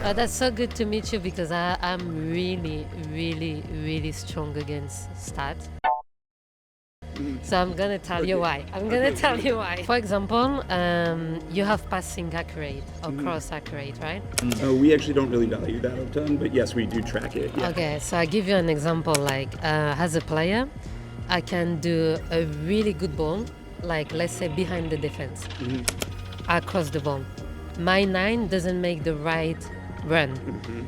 That's so good to meet you because I'm really, really, really strong against stats. So I'm gonna tell you why. I'm gonna tell you why. For example, you have passing accurate or cross accurate, right? We actually don't really value that a ton, but yes, we do track it. Yeah. Okay, so I give you an example. Like as a player, I can do a really good ball, like let's say behind the defense, across the ball. My 9 doesn't make the right run.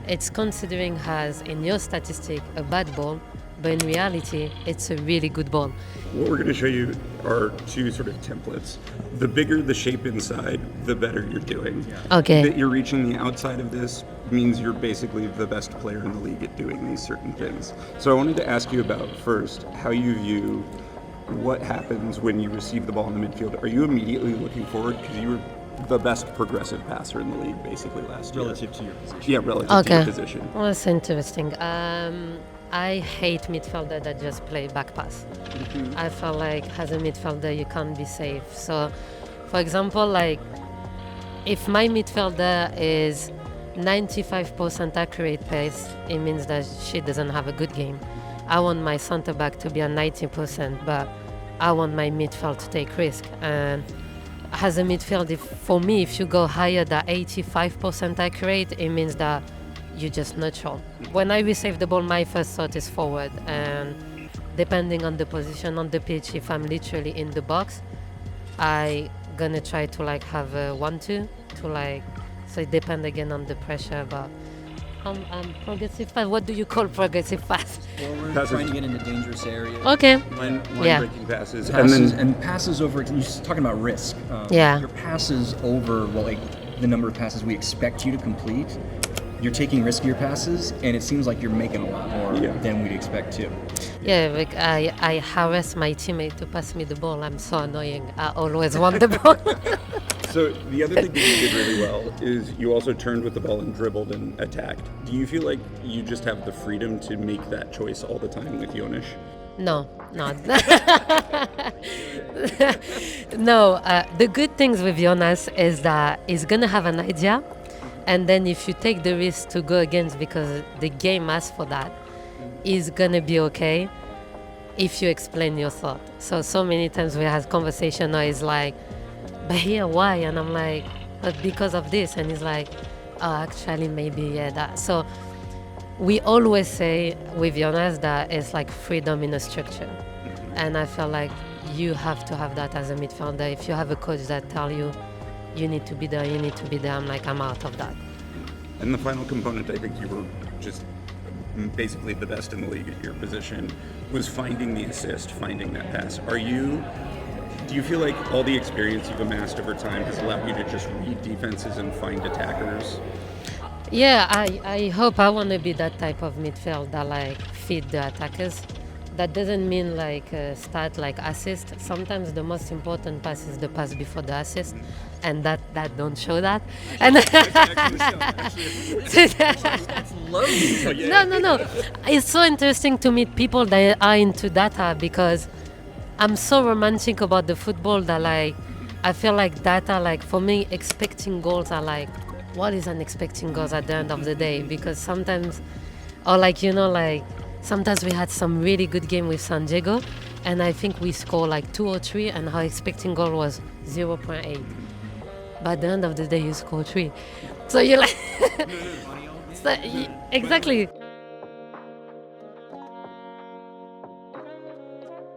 It's considering as in your statistic a bad ball, but in reality it's a really good ball. What we're going to show you are two sort of templates. The bigger the shape inside, the better you're doing. Okay. That you're reaching the outside of this means you're basically the best player in the league at doing these certain things. So I wanted to ask you about first how you view what happens when you receive the ball in the midfield. Are you immediately looking forward because you were the best progressive passer in the league basically last year? Relative to your position. Yeah, relative to your position. Well, that's interesting. I hate midfielder that just play back pass. I feel like as a midfielder you can't be safe. So, for example, like if my midfielder is 95% accurate pace, it means that she doesn't have a good game. I want my center back to be at 90%, but I want my midfield to take risk. And as a midfield, for me, if you go higher than 85% accurate, it means that you're just neutral. When I receive the ball, my first thought is forward, and depending on the position on the pitch, if I'm literally in the box, I gonna try to like have a 1-2 to like, so it depends again on the pressure, but I'm progressive fast. What do you call progressive fast? Forward, Passes. trying to get into dangerous areas. Okay. Line Yeah. breaking passes. Passes, and passes over, you're talking about risk. Yeah. Your passes over, well, like the number of passes we expect you to complete, you're taking riskier passes, and it seems like you're making a lot more than we'd expect to. Yeah, like I harass my teammate to pass me the ball. I'm so annoying. I always want the ball. So the other thing that you did really well is you also turned with the ball and dribbled and attacked. Do you feel like you just have the freedom to make that choice all the time with Jonas? No. No, the good things with Jonas is that he's gonna have an idea, and then if you take the risk to go against because the game asks for that, he's gonna be okay if you explain your thought. So many times we have conversation or he's like, but here why? And I'm like, but because of this. And he's like, oh, actually maybe yeah that. So we always say with Jonas that it's like freedom in a structure. And I feel like you have to have that as a midfielder. If you have a coach that tell you need to be there, I'm like, I'm out of that. And the final component, I think you were just basically the best in the league at your position, was finding the assist, finding that pass. Do you feel like all the experience you've amassed over time has allowed you to just read defenses and find attackers? Yeah, I hope I want to be that type of midfield that like feed the attackers. That doesn't mean like start like assist. Sometimes the most important pass is the pass before the assist, and that don't show that. And no. It's so interesting to meet people that are into data because I'm so romantic about the football that like I feel like data, like for me expecting goals are like, what is an expecting goals at the end of the day? Because sometimes, or like like sometimes we had some really good game with San Diego, and I think we scored like 2 or 3, and our expecting goal was 0.8. But at the end of the day, you score 3, so you're like, so, exactly.